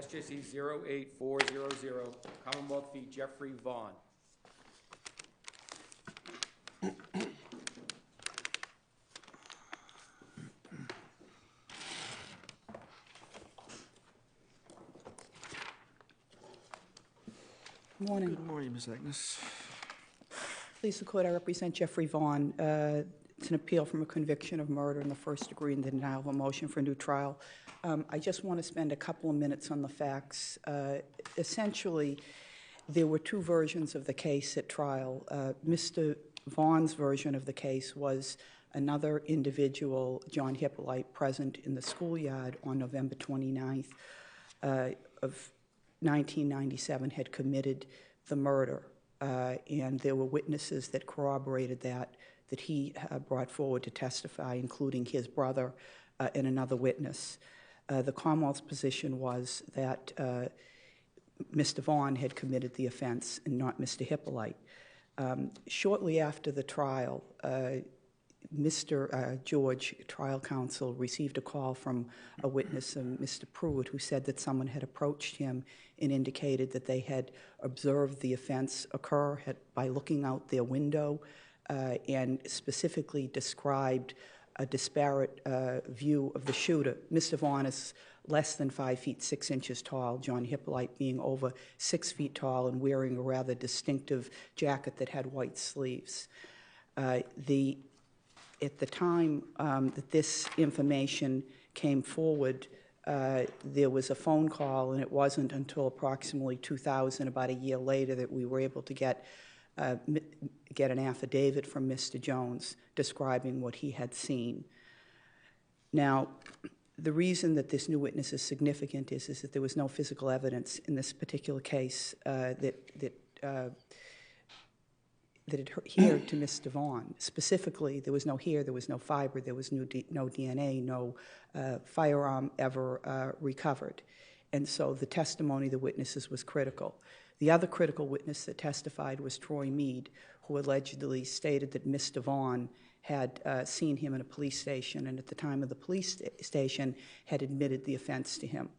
SJC-08400, Commonwealth v. Jeffrey Vaughn. Good morning. Good morning, Ms. Agnes. Please, the court, I represent Jeffrey Vaughn. It's an appeal from a conviction of murder in the first degree and the denial of a motion for a new trial. I just want to spend a couple of minutes on the facts. Essentially, there were two versions of the case at trial. Mr. Vaughn's version of the case was another individual, John Hippolyte, present in the schoolyard on November 29th of 1997, had committed the murder. And there were witnesses that corroborated that he brought forward to testify, including his brother and another witness. The Commonwealth's position was that Mr. Vaughn had committed the offense and not Mr. Hippolyte. Shortly after the trial, Mr. George, trial counsel, received a call from a witness, Mr. Pruitt, who said that someone had approached him and indicated that they had observed the offense occur by looking out their window and specifically described a disparate view of the shooter. Mr. Vaughn is less than 5 feet 6 inches tall, John Hippolyte being over 6 feet tall and wearing a rather distinctive jacket that had white sleeves. At the time that this information came forward, there was a phone call, and it wasn't until approximately 2000, about a year later, that we were able to get an affidavit from Mr. Jones describing what he had seen. Now, the reason that this new witness is significant is that there was no physical evidence in this particular case that adhered to Mr. Vaughn. Specifically, there was no hair, there was no fiber, there was no DNA, no firearm ever recovered. And so the testimony of the witnesses was critical. The other critical witness that testified was Troy Mead, who allegedly stated that Mr. Vaughn had seen him in a police station, and at the time of the police station had admitted the offense to him.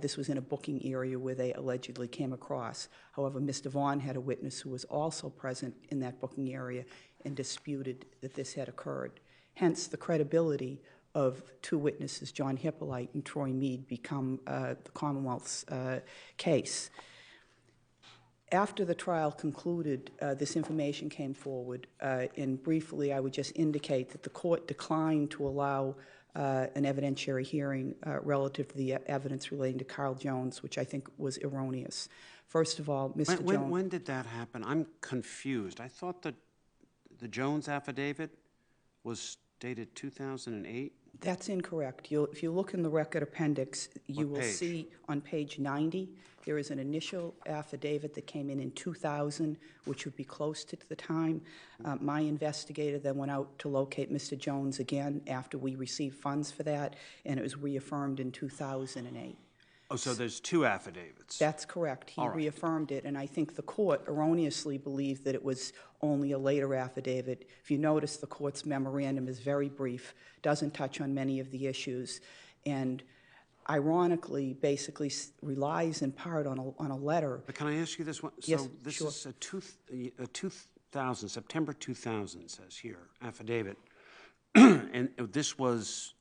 This was in a booking area where they allegedly came across. However, Mr. Vaughn had a witness who was also present in that booking area and disputed that this had occurred. Hence, the credibility of two witnesses, John Hippolyte and Troy Mead, become the Commonwealth's case. After the trial concluded, this information came forward, and briefly I would just indicate that the court declined to allow an evidentiary hearing relative to the evidence relating to Carl Jones, which I think was erroneous. First of all, Mr. Jones... When did that happen? I'm confused. I thought that the Jones affidavit was dated 2008? That's incorrect. If you look in the record appendix, you will see on page 90, there is an initial affidavit that came in 2000, which would be close to the time. My investigator then went out to locate Mr. Jones again after we received funds for that, and it was reaffirmed in 2008. Oh, so there's two affidavits. That's correct. He reaffirmed it, and I think the court erroneously believed that it was only a later affidavit. If you notice, the court's memorandum is very brief, doesn't touch on many of the issues, and ironically basically relies in part on a letter. But can I ask you this one? Yes, so this sure. is a 2000, September 2000 says here, affidavit. And this was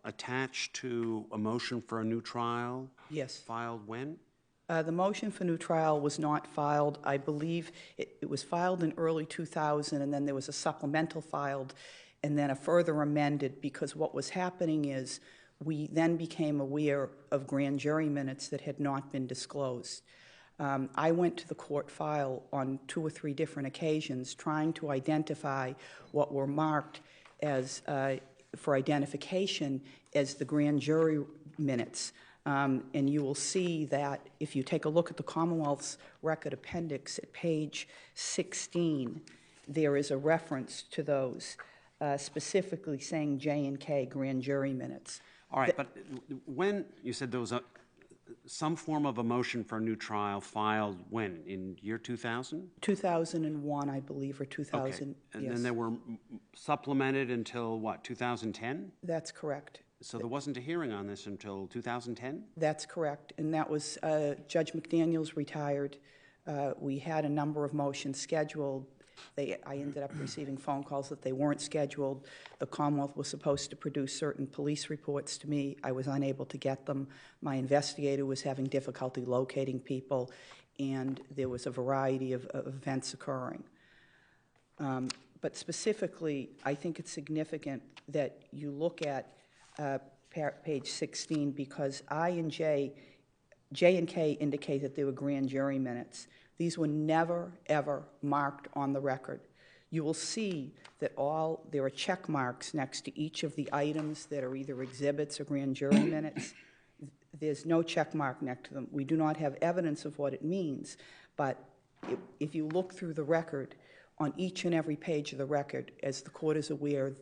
attached to a motion for a new trial? Yes. Filed when? The motion for new trial was not filed. I believe it was filed in early 2000, and then there was a supplemental filed, and then a further amended, because what was happening is we then became aware of grand jury minutes that had not been disclosed. I went to the court file on 2 or 3 different occasions trying to identify what were marked as for identification as the grand jury minutes. And you will see that if you take a look at the Commonwealth's record appendix at page 16, there is a reference to those, specifically saying J&K grand jury minutes. All right, but when you said there was some form of a motion for a new trial filed when? In year 2000? 2001, I believe, or 2000. Okay. And yes. then they were supplemented until what, 2010? That's correct. So there wasn't a hearing on this until 2010? That's correct, and that was, Judge McDaniels retired. We had a number of motions scheduled. I ended up receiving phone calls that they weren't scheduled. The Commonwealth was supposed to produce certain police reports to me. I was unable to get them. My investigator was having difficulty locating people, and there was a variety of events occurring. But specifically, I think it's significant that you look at page 16, because J and K indicate that there were grand jury minutes. These were never, ever marked on the record. You will see that there are check marks next to each of the items that are either exhibits or grand jury minutes. There's no check mark next to them. We do not have evidence of what it means, but if you look through the record, on each and every page of the record, as the court is aware,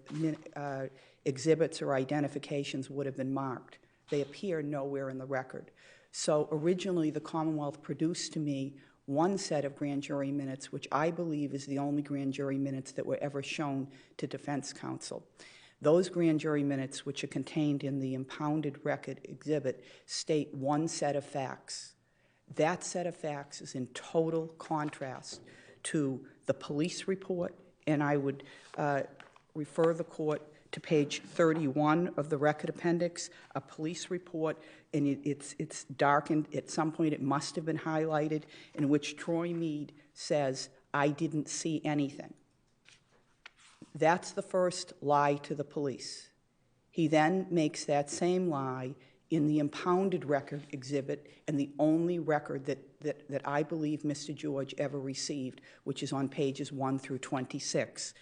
exhibits or identifications would have been marked. They appear nowhere in the record. So originally, the Commonwealth produced to me one set of grand jury minutes, which I believe is the only grand jury minutes that were ever shown to defense counsel. Those grand jury minutes, which are contained in the impounded record exhibit, state one set of facts. That set of facts is in total contrast to the police report, and I would refer the court to page 31 of the record appendix, a police report, and it's darkened. At some point it must have been highlighted, in which Troy Mead says, "I didn't see anything." That's the first lie to the police. He then makes that same lie in the impounded record exhibit, and the only record that I believe Mr. George ever received, which is on pages 1 through 26.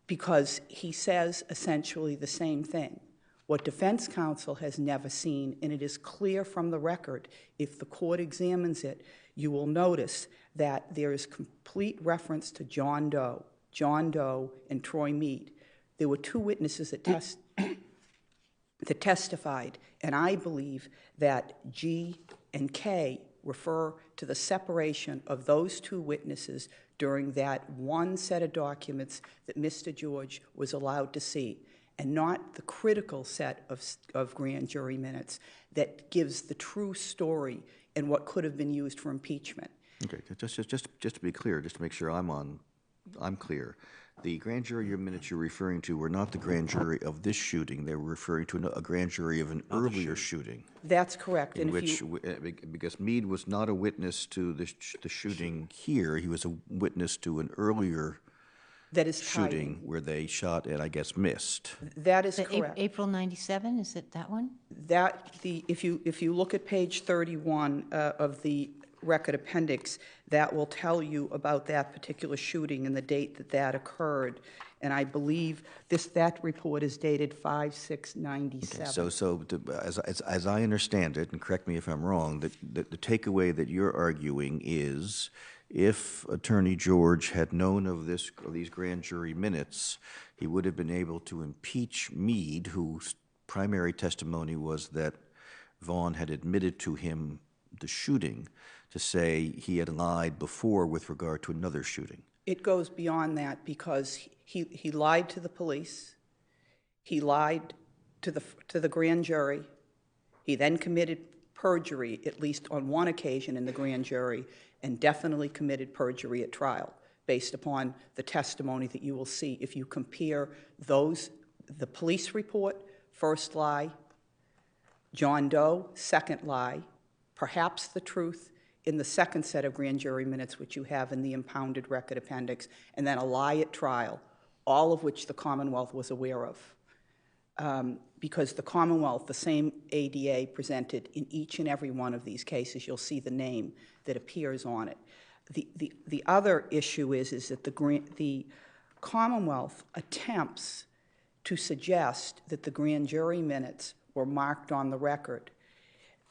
Because he says essentially the same thing. What defense counsel has never seen, and it is clear from the record, if the court examines it, you will notice that there is complete reference to John Doe, and Troy Mead. There were two witnesses that testified, and I believe that G and K refer to the separation of those two witnesses during that one set of documents that Mr. George was allowed to see, and not the critical set of grand jury minutes that gives the true story and what could have been used for impeachment. Okay, just to be clear, just to make sure I'm clear. The grand jury minutes you're referring to were not the grand jury of this shooting. They were referring to a grand jury of an earlier shooting. That's correct. In which, because Meade was not a witness to the shooting here, he was a witness to an earlier shooting where they shot and I guess missed. That is correct. April 97, is it that one? If you look at page 31 of the record appendix, that will tell you about that particular shooting and the date that occurred. And I believe that report is dated 5/6/97. Okay, so as I understand it, and correct me if I'm wrong, the takeaway that you're arguing is if Attorney George had known of these grand jury minutes, he would have been able to impeach Meade, whose primary testimony was that Vaughn had admitted to him the shooting, to say he had lied before with regard to another shooting. It goes beyond that, because he lied to the police, he lied to the grand jury, he then committed perjury, at least on one occasion in the grand jury, and definitely committed perjury at trial, based upon the testimony that you will see if you compare the police report, first lie, John Doe, second lie, perhaps the truth in the second set of grand jury minutes, which you have in the impounded record appendix, and then a lie at trial, all of which the Commonwealth was aware of. Because the Commonwealth, the same ADA presented in each and every one of these cases, you'll see the name that appears on it. The other issue is that the Commonwealth attempts to suggest that the grand jury minutes were marked on the record.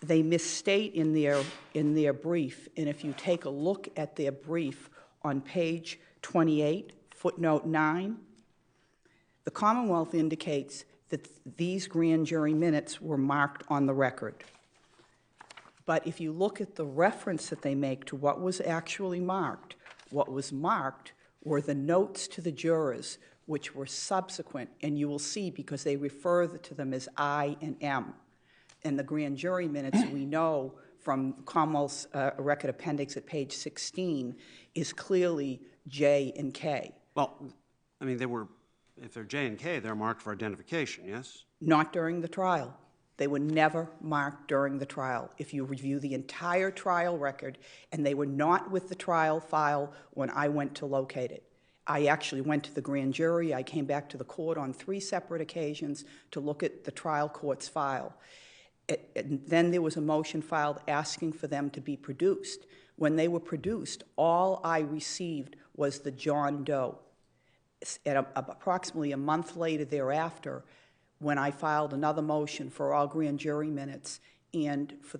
They misstate in their brief, and if you take a look at their brief on page 28, footnote 9, the Commonwealth indicates that these grand jury minutes were marked on the record. But if you look at the reference that they make to what was actually marked, what was marked were the notes to the jurors, which were subsequent, and you will see because they refer to them as I and M. And the grand jury minutes, we know from Commonwealth's record appendix at page 16, is clearly J and K. Well, I mean, if they're J and K, they're marked for identification, yes? Not during the trial. They were never marked during the trial. If you review the entire trial record, and they were not with the trial file when I went to locate it. I actually went to the grand jury. I came back to the court on 3 separate occasions to look at the trial court's file. And then there was a motion filed asking for them to be produced. When they were produced, all I received was the John Doe. Approximately a month later thereafter, when I filed another motion for all grand jury minutes and for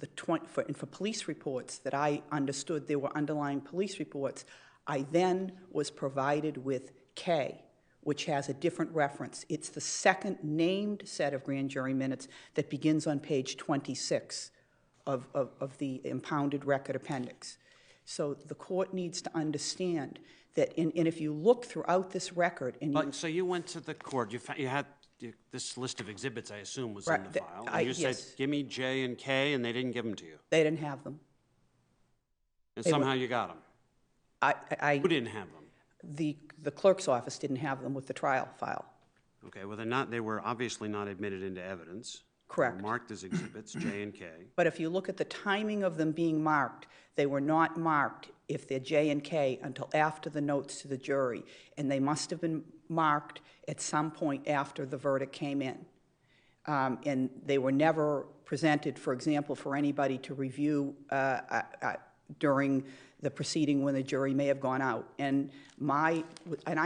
police reports that I understood there were underlying police reports, I then was provided with K, which has a different reference. It's the second named set of grand jury minutes that begins on page 26 of the impounded record appendix. So the court needs to understand that, and if you look throughout this record, and So you went to the court, you had this list of exhibits, I assume, was in the file. And you said, give me J and K, and they didn't give them to you. They didn't have them. And somehow you got them. Who didn't have them? The clerk's office didn't have them with the trial file. Okay, well, they were obviously not admitted into evidence. Correct. They were marked as exhibits, J and K. But if you look at the timing of them being marked, they were not marked if they're J and K until after the notes to the jury, and they must have been marked at some point after the verdict came in. And they were never presented, for example, for anybody to review during the proceeding when the jury may have gone out. And I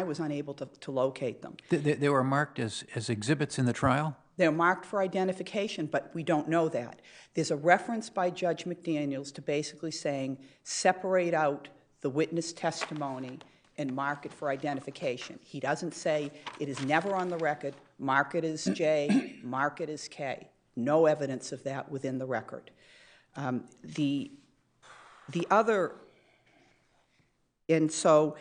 was unable to locate them. They were marked as exhibits in the trial? They're marked for identification, but we don't know that. There's a reference by Judge McDaniels to basically saying, separate out the witness testimony and mark it for identification. He doesn't say, it is never on the record, mark it as J, mark it as K. No evidence of that within the record. The other, and so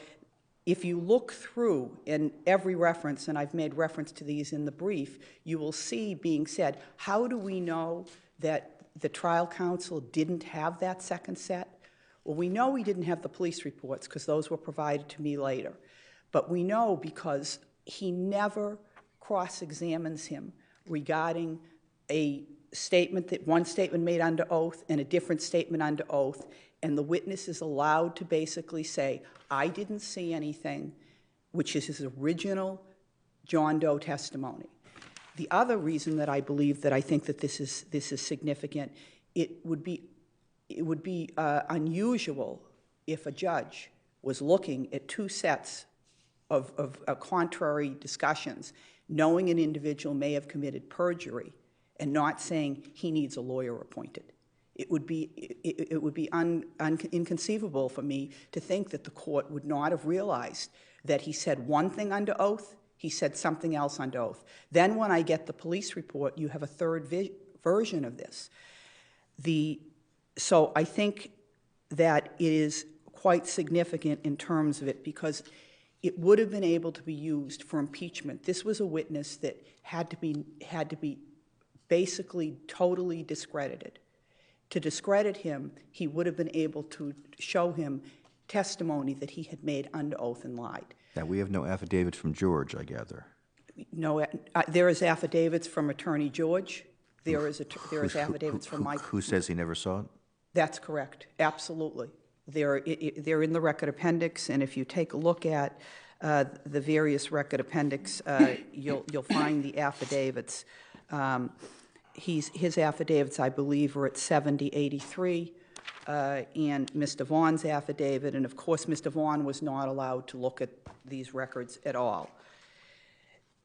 if you look through in every reference, and I've made reference to these in the brief, you will see being said, how do we know that the trial counsel didn't have that second set? Well, we know we didn't have the police reports because those were provided to me later. But we know because he never cross-examines him regarding a statement, that one statement made under oath and a different statement under oath, and the witness is allowed to basically say, I didn't see anything, which is his original John Doe testimony. The other reason that I believe that I think that this is significant, it would be unusual if a judge was looking at 2 sets of contrary discussions, knowing an individual may have committed perjury, and not saying he needs a lawyer appointed. It would be inconceivable for me to think that the court would not have realized that he said one thing under oath, he said something else under oath. Then when I get the police report, you have a third version of this. So I think that it is quite significant in terms of it because it would have been able to be used for impeachment. This was a witness that had to be basically totally discredited. To discredit him, he would have been able to show him testimony that he had made under oath and lied. Now, we have no affidavits from George, I gather. No, there is affidavits from Attorney George. There is affidavits from Mike. Who says he never saw it? That's correct, absolutely. They're in the record appendix, and if you take a look at the various record appendix, you'll find the affidavits. His affidavits, I believe, are at 7083, and Mr. Vaughn's affidavit, and of course Mr. Vaughn was not allowed to look at these records at all.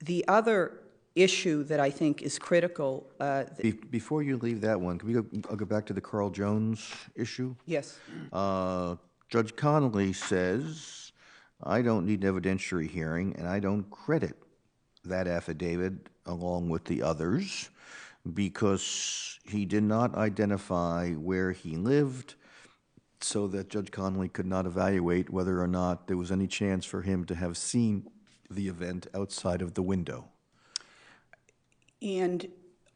The other issue that I think is critical... Before you leave that one, I'll go back to the Carl Jones issue? Yes. Judge Connolly says, I don't need an evidentiary hearing, and I don't credit that affidavit along with the others because he did not identify where he lived so that Judge Connolly could not evaluate whether or not there was any chance for him to have seen the event outside of the window. And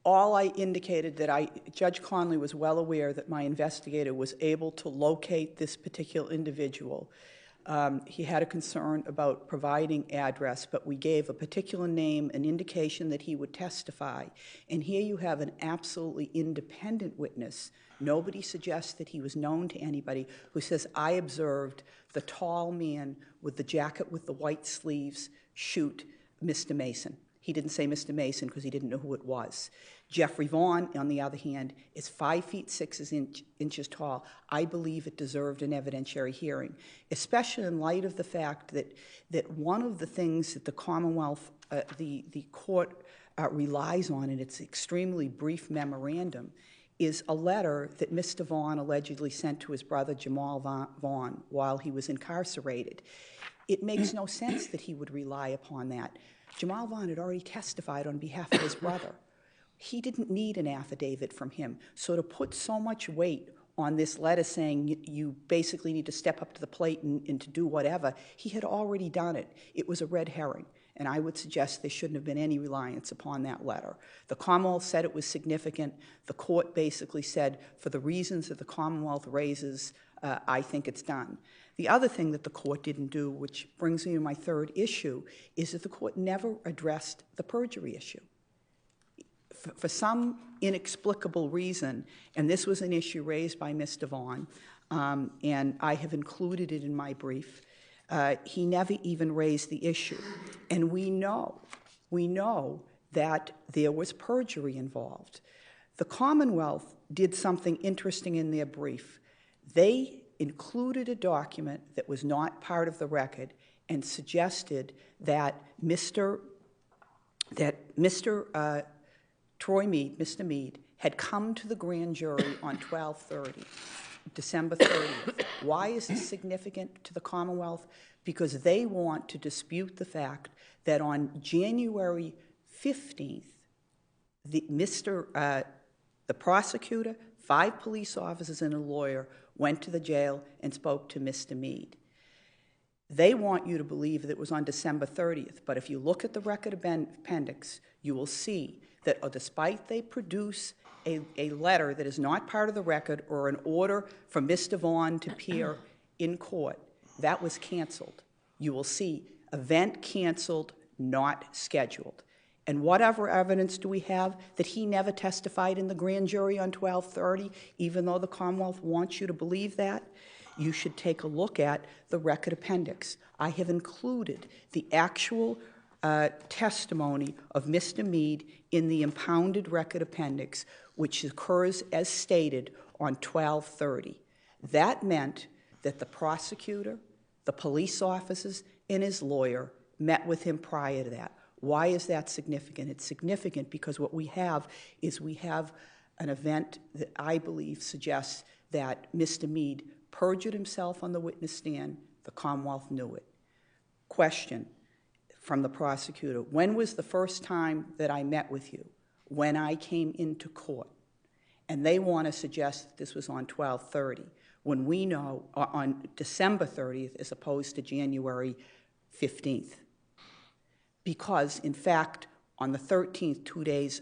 all I indicated that Judge Conley was well aware that my investigator was able to locate this particular individual. He had a concern about providing address, but we gave a particular name, an indication that he would testify. And here you have an absolutely independent witness. Nobody suggests that he was known to anybody, who says, I observed the tall man with the jacket with the white sleeves shoot Mr. Mason. He didn't say Mr. Mason because he didn't know who it was. Jeffrey Vaughn, on the other hand, is 5 feet 6 inches tall. I believe it deserved an evidentiary hearing, especially in light of the fact that one of the things that the Commonwealth, the court relies on in its extremely brief memorandum is a letter that Mr. Vaughn allegedly sent to his brother Jamal Vaughn while he was incarcerated. It makes no sense that he would rely upon that. Jamal Vaughn had already testified on behalf of his brother. He didn't need an affidavit from him. So to put so much weight on this letter saying you basically need to step up to the plate and to do whatever, he had already done it. It was a red herring, and I would suggest there shouldn't have been any reliance upon that letter. The Commonwealth said it was significant. The court basically said, for the reasons that the Commonwealth raises, I think it's done. The other thing that the court didn't do, which brings me to my third issue, is that the court never addressed the perjury issue. For some inexplicable reason, and this was an issue raised by Mr. Vaughn, and I have included it in my brief, he never even raised the issue. And we know that there was perjury involved. The Commonwealth did something interesting in their brief. They included a document that was not part of the record and suggested that Mr. Troy Mead, Mr. Mead, had come to the grand jury on 12/30, December 30th. Why is this significant to the Commonwealth? Because they want to dispute the fact that on January 15th, the prosecutor, 5 police officers, and a lawyer went to the jail and spoke to Mr. Mead. They want you to believe that it was on December 30th, but if you look at the record appendix, you will see that despite they produce a letter that is not part of the record or an order for Mr. Vaughn to appear in court, that was canceled. You will see event canceled, not scheduled. And whatever evidence do we have that he never testified in the grand jury on 12/30, even though the Commonwealth wants you to believe that? You should take a look at the record appendix. I have included the actual testimony of Mr. Mead in the impounded record appendix, which occurs as stated on 12/30. That meant that the prosecutor, the police officers, and his lawyer met with him prior to that. Why is that significant? It's significant because what we have is an event that I believe suggests that Mr. Mead perjured himself on the witness stand. The Commonwealth knew it. Question from the prosecutor: when was the first time that I met with you? When I came into court. And they want to suggest that this was on 12/30, when we know on December 30th as opposed to January 15th. Because, in fact, on the 13th, 2 days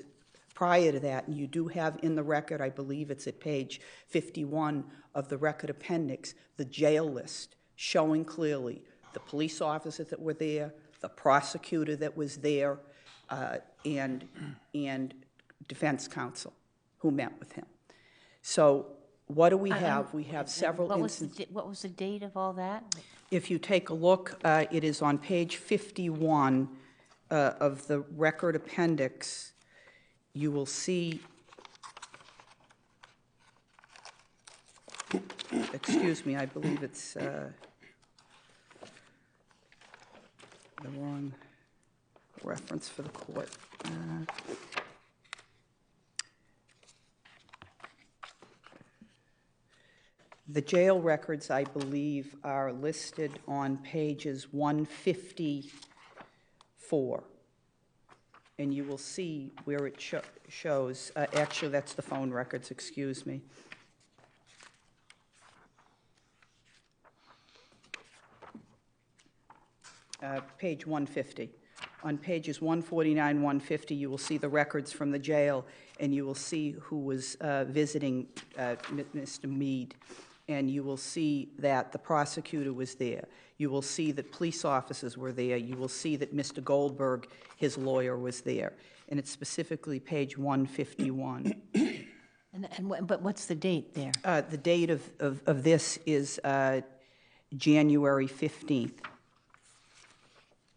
prior to that, and you do have in the record, I believe it's at page 51 of the record appendix, the jail list showing clearly the police officers that were there, the prosecutor that was there, and defense counsel who met with him. So what do we have? We have several instances. What was the date of all that? If you take a look, it is on page 51 of the record appendix. You will see, excuse me, I believe it's the wrong reference for the court. The jail records, I believe, are listed on pages 154. And you will see where it shows, actually that's the phone records, excuse me. page 150. On pages 149, 150, you will see the records from the jail, and you will see who was visiting Mr. Meade, and you will see that the prosecutor was there. You will see that police officers were there. You will see that Mr. Goldberg, his lawyer, was there. And it's specifically page 151. But what's the date there? The date of this is January 15th.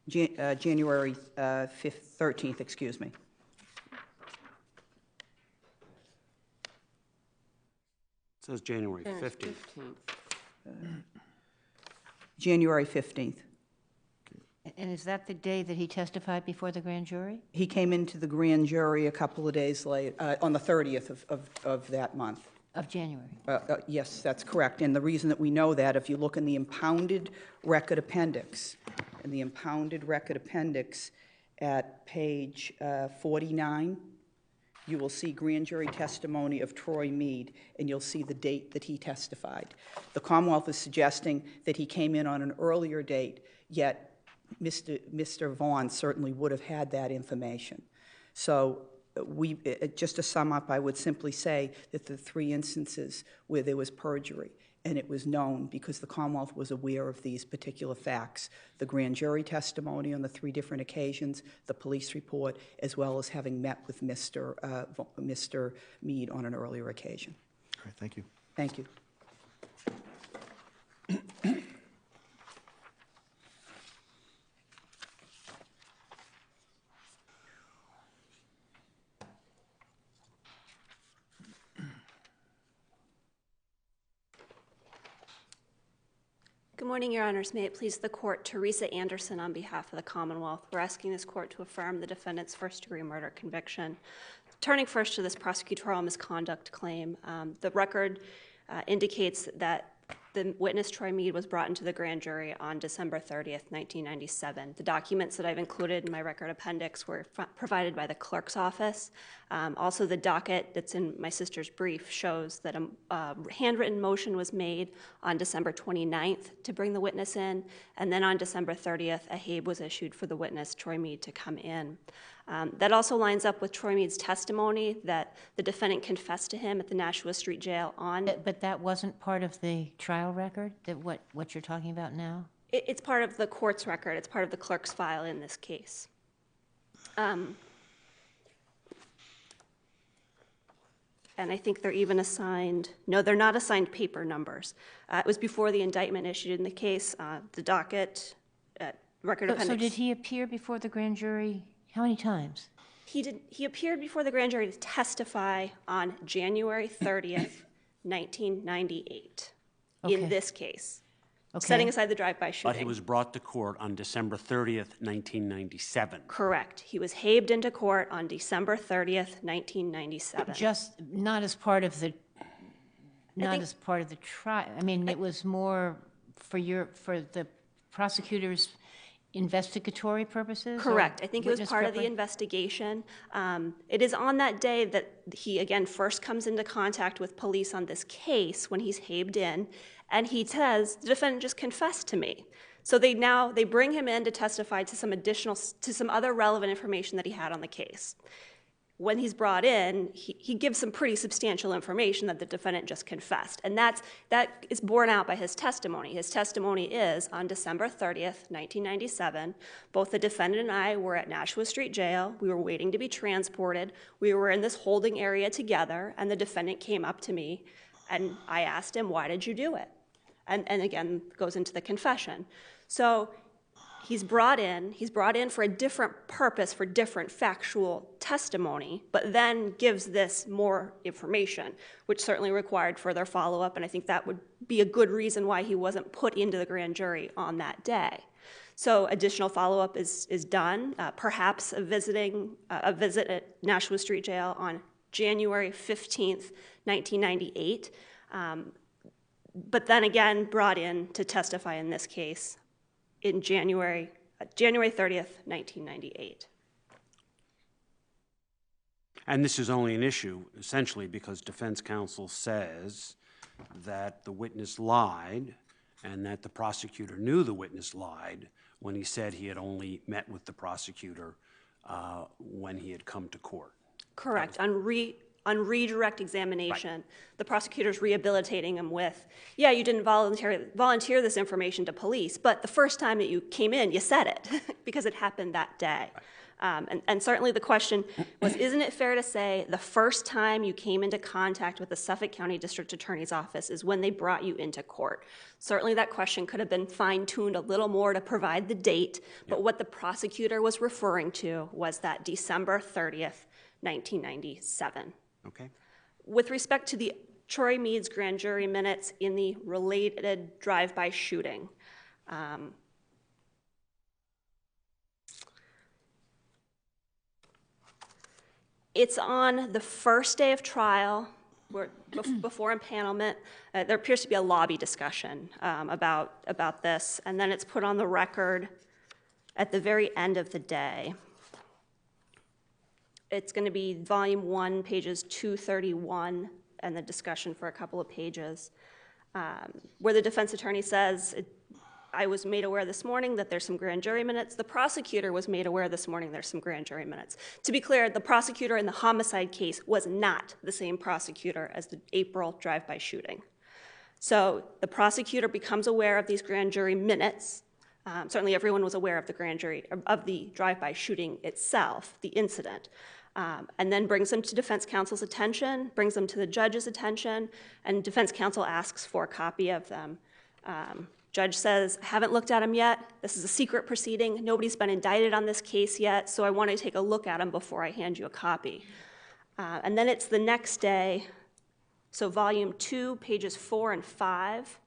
January 13th, excuse me. It says January 15th. January 15th. And is that the day that he testified before the grand jury? He came into the grand jury a couple of days later, on the 30th of that month. Of January? Yes, that's correct. And the reason that we know that, if you look in the impounded record appendix, at page 49, you will see grand jury testimony of Troy Meade, and you'll see the date that he testified. The Commonwealth is suggesting that he came in on an earlier date, yet Mr. Vaughn certainly would have had that information. So just to sum up, I would simply say that the 3 instances where there was perjury, and it was known because the Commonwealth was aware of these particular facts, the grand jury testimony on the 3 different occasions, the police report, as well as having met with Mr. Meade on an earlier occasion. All right, thank you. Thank you. Good morning, Your Honors. May it please the Court, Teresa Anderson on behalf of the Commonwealth. We're asking this Court to affirm the defendant's first-degree murder conviction. Turning first to this prosecutorial misconduct claim, the record indicates that the witness, Troy Meade, was brought into the grand jury on December 30th, 1997. The documents that I've included in my record appendix were provided by the clerk's office. Also, the docket that's in my sister's brief shows that a handwritten motion was made on December 29th to bring the witness in, and then on December 30th, a HABE was issued for the witness, Troy Meade, to come in. That also lines up with Troy Meade's testimony that the defendant confessed to him at the Nashua Street Jail on... But that wasn't part of the trial record, that what you're talking about now? It's part of the court's record. It's part of the clerk's file in this case. And I think they're even assigned... No, they're not assigned paper numbers. It was before the indictment issued in the case, the docket, record appendix... So did he appear before the grand jury? How many times? He appeared before the grand jury to testify on January 30th, 1998, in this case, setting aside the drive-by shooting. But he was brought to court on December 30th, 1997. Correct. He was habed into court on December 30th, 1997. Just not as part of the trial. I mean, it was more for the prosecutor's investigatory purposes? Correct. I think it was part of the investigation. It is on that day that he, again, first comes into contact with police on this case when he's habed in, and he says, the defendant just confessed to me. So they bring him in to testify to some other relevant information that he had on the case. When he's brought in, he gives some pretty substantial information that the defendant just confessed. And that is borne out by his testimony. His testimony is, on December 30th, 1997, both the defendant and I were at Nashua Street Jail. We were waiting to be transported. We were in this holding area together, and the defendant came up to me, and I asked him, why did you do it? And again, goes into the confession. So he's brought in for a different purpose, for different factual testimony, but then gives this more information, which certainly required further follow-up, and I think that would be a good reason why he wasn't put into the grand jury on that day. So additional follow-up is done, perhaps a visit at Nashua Street Jail on January 15th, 1998, but then again brought in to testify in this case in January 30th, 1998. And this is only an issue, essentially, because defense counsel says that the witness lied and that the prosecutor knew the witness lied when he said he had only met with the prosecutor when he had come to court. Correct. On redirect examination, the prosecutor's rehabilitating him with, yeah, you didn't volunteer this information to police, but the first time that you came in, you said it because it happened that day. And certainly the question was, isn't it fair to say the first time you came into contact with the Suffolk County District Attorney's Office is when they brought you into court? Certainly that question could have been fine-tuned a little more to provide the date, but what the prosecutor was referring to was that December 30th, 1997. Okay. With respect to the Troy Meads grand jury minutes in the related drive-by shooting, it's on the first day of trial, before impanelment. There appears to be a lobby discussion about this, and then it's put on the record at the very end of the day. It's going to be volume 1, pages 231, and the discussion for a couple of pages, where the defense attorney says, I was made aware this morning that there's some grand jury minutes. The prosecutor was made aware this morning there's some grand jury minutes. To be clear, the prosecutor in the homicide case was not the same prosecutor as the April drive-by shooting. So the prosecutor becomes aware of these grand jury minutes. Certainly everyone was aware of the grand jury, of the drive-by shooting itself, the incident, and then brings them to defense counsel's attention, brings them to the judge's attention, and defense counsel asks for a copy of them. Judge says, haven't looked at them yet. This is a secret proceeding. Nobody's been indicted on this case yet, so I want to take a look at them before I hand you a copy. And then it's the next day, so volume 2, pages 4 and 5,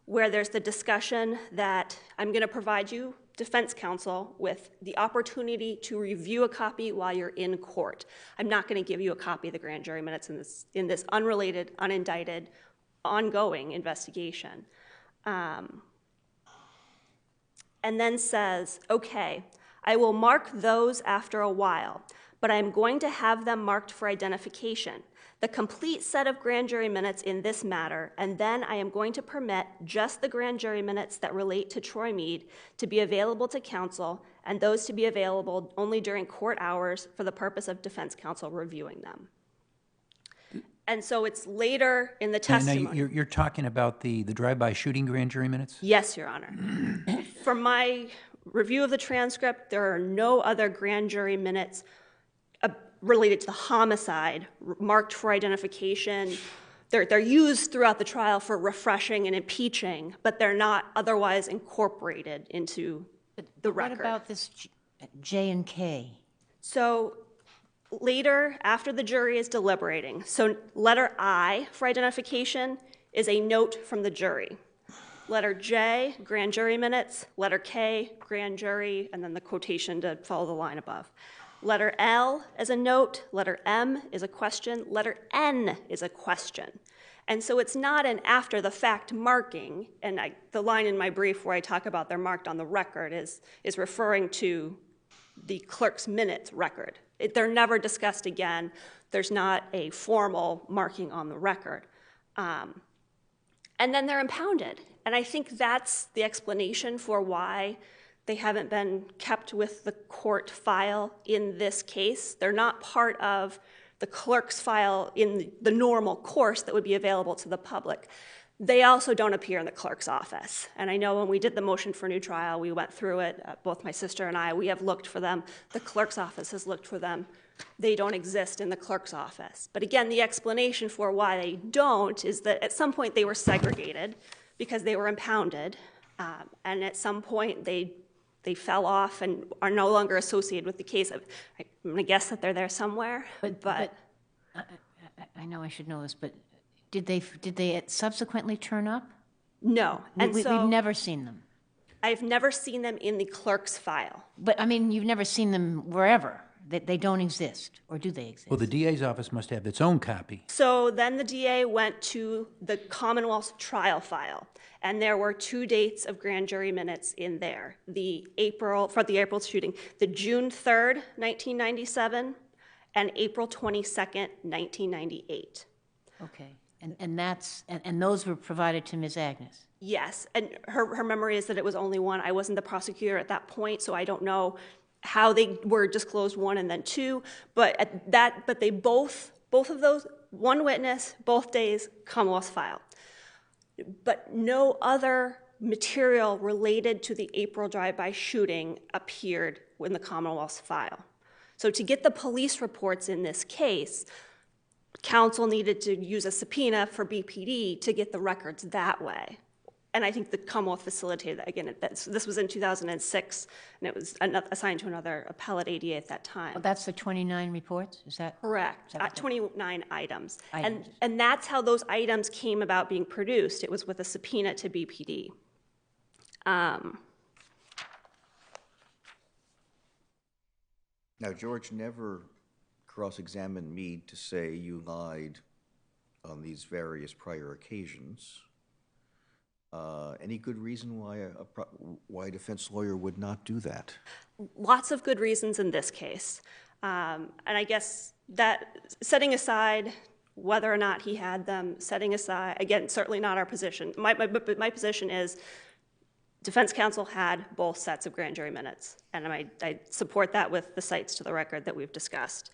where there's the discussion that I'm going to provide you, defense counsel, with the opportunity to review a copy while you're in court. I'm not going to give you a copy of the grand jury minutes in this unrelated, unindicted, ongoing investigation. And then says, okay, I will mark those after a while, but I'm going to have them marked for identification. The complete set of grand jury minutes in this matter, and then I am going to permit just the grand jury minutes that relate to Troy Mead to be available to counsel, and those to be available only during court hours for the purpose of defense counsel reviewing them. And so it's later in the testimony. Now, you're talking about the drive-by shooting grand jury minutes? Yes, Your Honor. From my review of the transcript, there are no other grand jury minutes related to the homicide marked for identification. They're used throughout the trial for refreshing and impeaching, but they're not otherwise incorporated into the record. What about this J and K? So later, after the jury is deliberating, so letter I for identification is a note from the jury. Letter J, grand jury minutes. Letter K, grand jury, and then the quotation to follow the line above. Letter L is a note. Letter M is a question. Letter N is a question. And so it's not an after-the-fact marking, and the line in my brief where I talk about they're marked on the record is referring to the clerk's minutes record. They're never discussed again. There's not a formal marking on the record. And then they're impounded. And I think that's the explanation for why they haven't been kept with the court file in this case. They're not part of the clerk's file in the normal course that would be available to the public. They also don't appear in the clerk's office. And I know when we did the motion for new trial, we went through it, both my sister and I, we have looked for them. The clerk's office has looked for them. They don't exist in the clerk's office. But again, the explanation for why they don't is that at some point they were segregated because they were impounded. And at some point they fell off and are no longer associated with the case. I'm going to guess that they're there somewhere. But I know I should know this, but did they subsequently turn up? No. And We've never seen them. I've never seen them in the clerk's file. But I mean, you've never seen them wherever. They don't exist, or do they exist? Well, the DA's office must have its own copy. So then the DA went to the Commonwealth trial file, and there were 2 dates of grand jury minutes in there. For the April shooting, the June 3rd, 1997, and April 22nd, 1998. Okay. And those were provided to Ms. Agnes? Yes, and her memory is that it was only one. I wasn't the prosecutor at that point, so I don't know how they were disclosed 1 and then 2, but they both of those, one witness, both days, Commonwealth file. But no other material related to the April drive-by shooting appeared in the Commonwealth's file. So to get the police reports in this case, counsel needed to use a subpoena for BPD to get the records that way. And I think the Commonwealth facilitated that. Again, this was in 2006, and it was assigned to another appellate ADA at that time. Well, that's the 29 reports? Is that Correct. 29 items. Items. And that's how those items came about being produced. It was with a subpoena to BPD. Now, George never cross-examined Meade to say you lied on these various prior occasions. Any good reason why a defense lawyer would not do that? Lots of good reasons in this case. And I guess that, setting aside whether or not he had them, setting aside, again, certainly not our position. My position is defense counsel had both sets of grand jury minutes, and I support that with the cites to the record that we've discussed.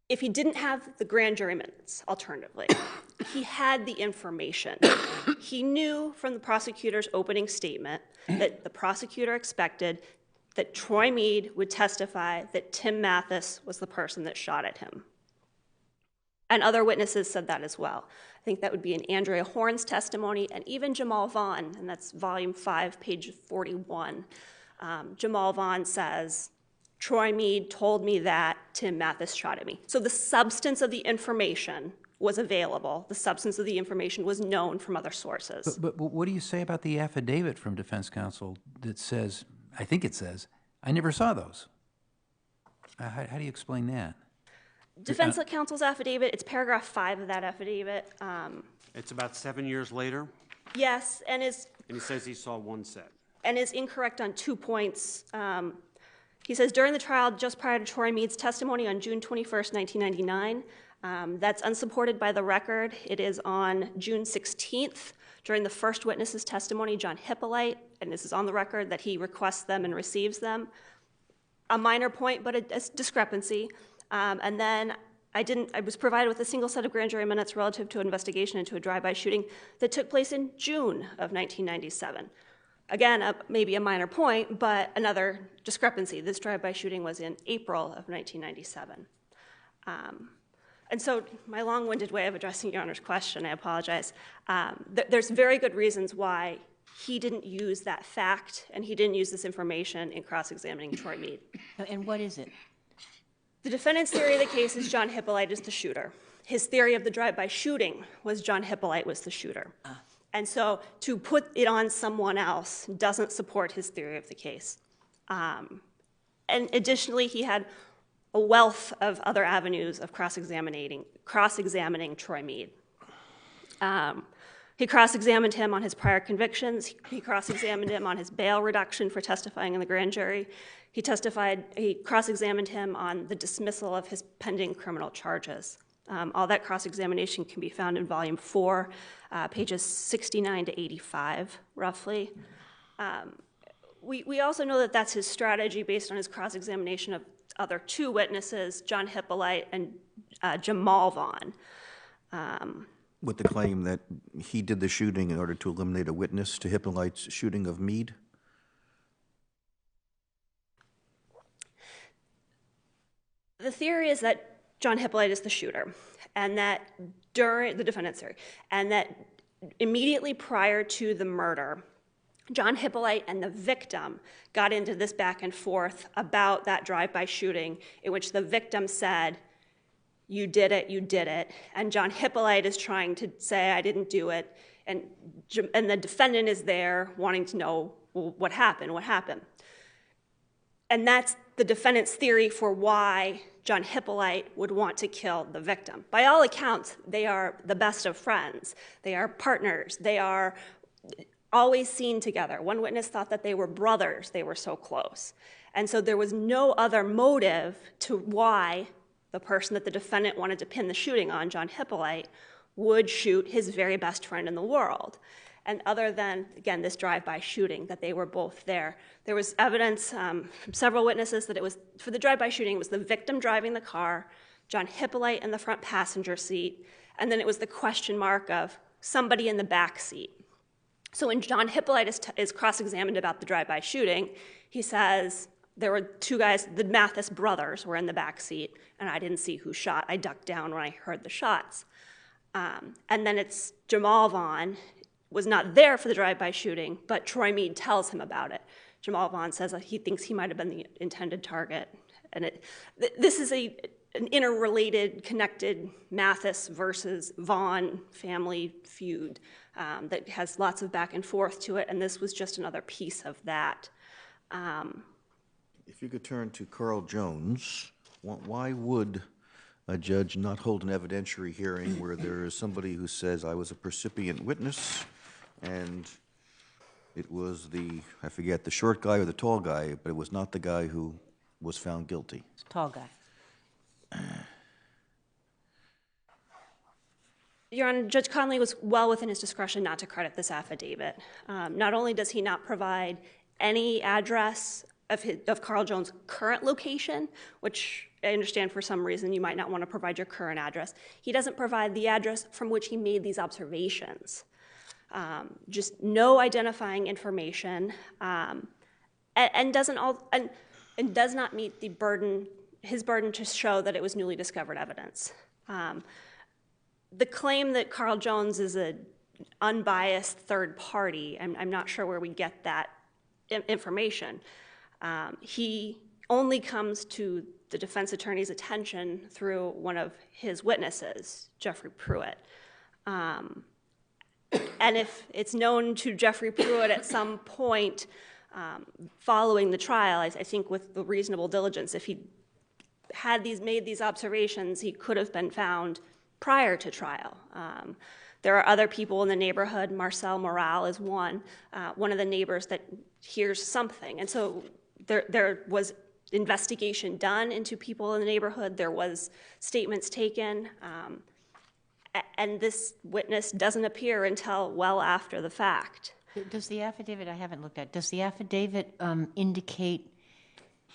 If he didn't have the grand jury minutes, alternatively, he had the information. He knew from the prosecutor's opening statement that the prosecutor expected that Troy Meade would testify that Tim Mathis was the person that shot at him. And other witnesses said that as well. I think that would be in Andrea Horn's testimony, and even Jamal Vaughn, and that's volume 5, page 41. Jamal Vaughn says, Troy Meade told me that Tim Mathis shot at me. So the substance of the information was available. The substance of the information was known from other sources. But what do you say about the affidavit from defense counsel that says, I think it says, I never saw those? How do you explain that? Defense counsel's affidavit, it's paragraph 5 of that affidavit. It's about 7 years later, Yes, and and he says he saw one set. is incorrect on 2 points. He says, during the trial just prior to Troy Meade's testimony on June 21st, 1999, that's unsupported by the record. It is on June 16th, during the first witness's testimony, John Hippolyte, and this is on the record, that he requests them and receives them. A minor point, but a discrepancy. And then I was provided with a single set of grand jury minutes relative to an investigation into a drive-by shooting that took place in June of 1997. Again, maybe a minor point, but another discrepancy. This drive-by shooting was in April of 1997. And so my long-winded way of addressing Your Honor's question, I apologize. There's very good reasons why he didn't use that fact and he didn't use this information in cross-examining Troy Meade. And what is it? The defendant's theory of the case is John Hippolyte is the shooter. His theory of the drive-by shooting was John Hippolyte was the shooter. And so to put it on someone else doesn't support his theory of the case. And additionally, he had a wealth of other avenues of cross-examining Troy Meade. He cross-examined him on his prior convictions. He cross-examined him on his bail reduction for testifying in the grand jury. He cross-examined him on the dismissal of his pending criminal charges. All that cross-examination can be found in volume 4, pages 69 to 85, roughly. We also know that that's his strategy based on his cross-examination of other 2 witnesses, John Hippolyte and Jamal Vaughn. With the claim that he did the shooting in order to eliminate a witness to Hippolyte's shooting of Meade? The theory is that John Hippolyte is the shooter, and that during the defendant's theory, and that immediately prior to the murder, John Hippolyte and the victim got into this back and forth about that drive-by shooting in which the victim said, you did it, and John Hippolyte is trying to say, I didn't do it, and the defendant is there wanting to know, well, what happened. And that's the defendant's theory for why John Hippolyte would want to kill the victim. By all accounts, they are the best of friends. They are partners. They are always seen together. One witness thought that they were brothers. They were so close. And so there was no other motive to why the person that the defendant wanted to pin the shooting on, John Hippolyte, would shoot his very best friend in the world. And other than, again, this drive-by shooting, that they were both there. There was evidence from several witnesses that it was, for the drive-by shooting, it was the victim driving the car, John Hippolyte in the front passenger seat, and then it was the question mark of somebody in the back seat. So when John Hippolyte is cross-examined about the drive-by shooting, he says, there were two guys, the Mathis brothers were in the back seat, and I didn't see who shot. I ducked down when I heard the shots. And then it's Jamal Vaughn was not there for the drive-by shooting, but Troy Mead tells him about it. Jamal Vaughn says that he thinks he might have been the intended target. And this is an interrelated, connected Mathis versus Vaughn family feud that has lots of back and forth to it, and this was just another piece of that. If you could turn to Carl Jones, why would a judge not hold an evidentiary hearing where there is somebody who says, I was a percipient witness, and it was I forget, the short guy or the tall guy, but it was not the guy who was found guilty? Tall guy. Your Honor, Judge Conley was well within his discretion not to credit this affidavit. Not only does he not provide any address of Carl Jones' current location, which I understand for some reason you might not want to provide your current address, he doesn't provide the address from which he made these observations. Just no identifying information, and does not meet his burden to show that it was newly discovered evidence. The claim that Carl Jones is an unbiased third party, I'm not sure where we get that information. He only comes to the defense attorney's attention through one of his witnesses, Jeffrey Pruitt. And if it's known to Jeffrey Pruitt at some point following the trial, I think with the reasonable diligence, if he had made these observations, he could have been found prior to trial. There are other people in the neighborhood. Marcel Morale is one of the neighbors that hears something. And so there was investigation done into people in the neighborhood. There was statements taken. And this witness doesn't appear until well after the fact. Does the affidavit, I haven't looked at, does the affidavit indicate,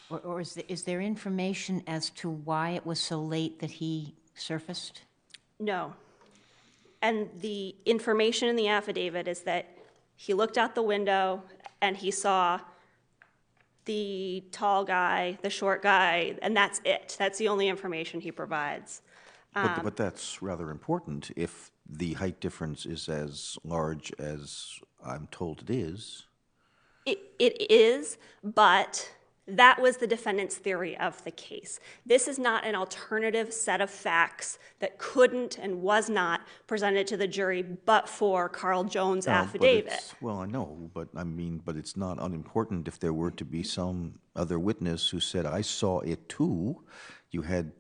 or is there information as to why it was so late that he surfaced? No. And the information in the affidavit is that he looked out the window and he saw the tall guy, the short guy, and that's it. That's the only information he provides. But that's rather important if the height difference is as large as I'm told it is. It is, but that was the defendant's theory of the case. This is not an alternative set of facts that couldn't and was not presented to the jury but for Carl Jones' affidavit. Well, I know, but it's not unimportant if there were to be some other witness who said, I saw it too. You had,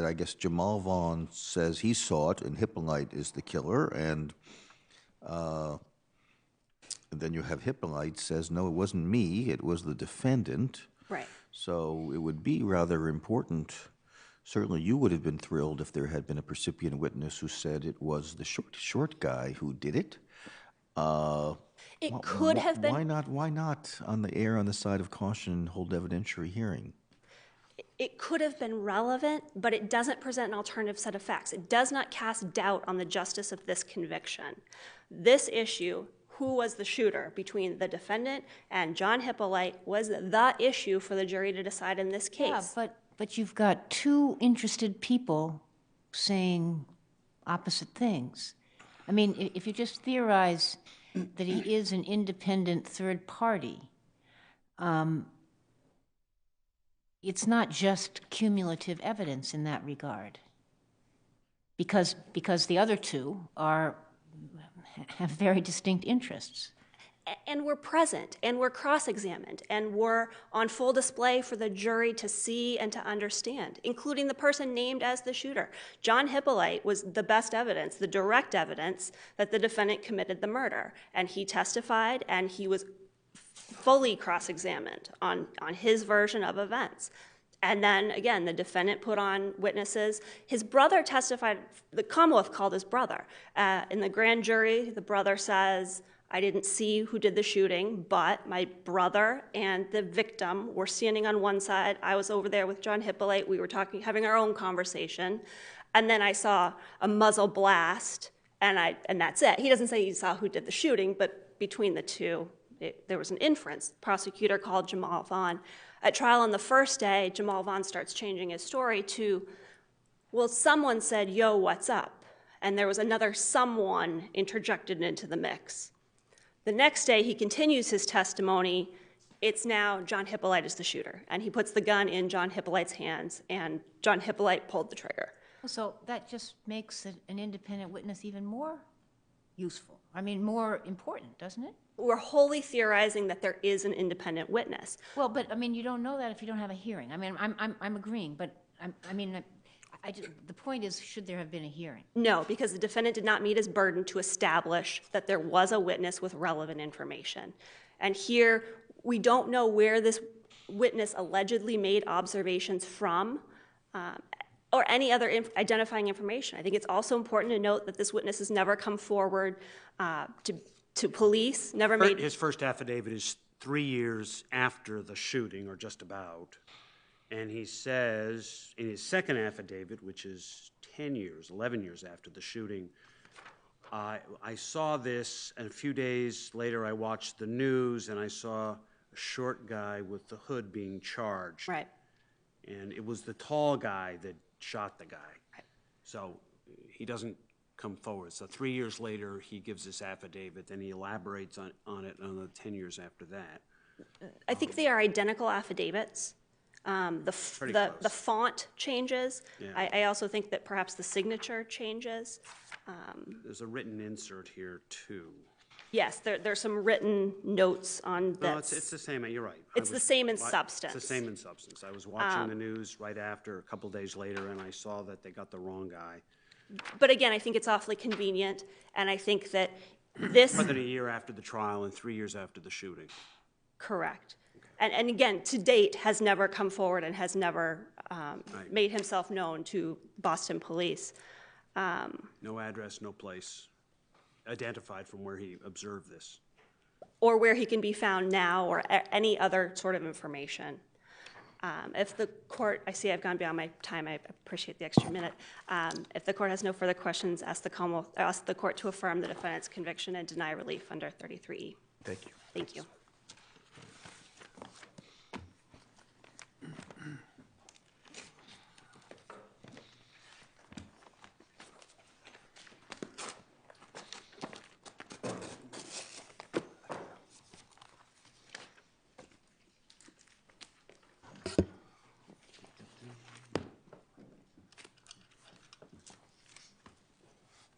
I guess, Jamal Vaughn says he saw it, and Hippolyte is the killer, and then you have Hippolyte says, no, it wasn't me, it was the defendant. Right. So it would be rather important. Certainly you would have been thrilled if there had been a percipient witness who said it was the short guy who did it. It could have been. Why not on the err on the side of caution hold evidentiary hearing? It could have been relevant, but it doesn't present an alternative set of facts. It does not cast doubt on the justice of this conviction. This issue, who was the shooter between the defendant and John Hippolyte, was the issue for the jury to decide in this case. Yeah, but you've got two interested people saying opposite things. I mean, if you just theorize that he is an independent third party, it's not just cumulative evidence in that regard, because the other two have very distinct interests. And we're present, and we're cross-examined, and we're on full display for the jury to see and to understand, including the person named as the shooter. John Hippolyte was the best evidence, the direct evidence that the defendant committed the murder, and he testified, and he was fully cross-examined on his version of events. And then, again, the defendant put on witnesses. His brother testified, the Commonwealth called his brother. In the grand jury, the brother says, I didn't see who did the shooting, but my brother and the victim were standing on one side. I was over there with John Hippolyte. We were talking, having our own conversation. And then I saw a muzzle blast, and that's it. He doesn't say he saw who did the shooting, but between the two, there was an inference. The prosecutor called Jamal Vaughn. At trial on the first day, Jamal Vaughn starts changing his story to, well, someone said, yo, what's up? And there was another someone interjected into the mix. The next day, he continues his testimony. It's now John Hippolyte is the shooter. And he puts the gun in John Hippolyte's hands, and John Hippolyte pulled the trigger. So that just makes an independent witness even more useful. I mean, more important, doesn't it? We're wholly theorizing that there is an independent witness. Well, but I mean, you don't know that if you don't have a hearing. I mean, I'm agreeing, but the point is, should there have been a hearing? No, because the defendant did not meet his burden to establish that there was a witness with relevant information. And here, we don't know where this witness allegedly made observations from, or any other identifying information. I think it's also important to note that this witness has never come forward to police, never made... His first affidavit is 3 years after the shooting, or just about. And he says, in his second affidavit, which is 11 years after the shooting, I saw this, and a few days later I watched the news, and I saw a short guy with the hood being charged. Right. And it was the tall guy that shot the guy. Right. So he doesn't come forward. So 3 years later, he gives this affidavit, and he elaborates on it on the 10 years after that. I think they are identical affidavits. The font changes. Yeah. I also think that perhaps the signature changes. There's a written insert here, too. Yes, there's some written notes on this. No, it's the same, you're right. It's the same in substance. It's the same in substance. I was watching the news right after, a couple days later, and I saw that they got the wrong guy. But again, I think it's awfully convenient, and I think that this... More than a year after the trial and 3 years after the shooting. Correct. And again, to date, has never come forward and has never made himself known to Boston police. No address, no place identified from where he observed this. Or where he can be found now, or any other sort of information. If the court, I see I've gone beyond my time, I appreciate the extra minute. If the court has no further questions, ask the court to affirm the defendant's conviction and deny relief under 33E. Thank you. Thank you.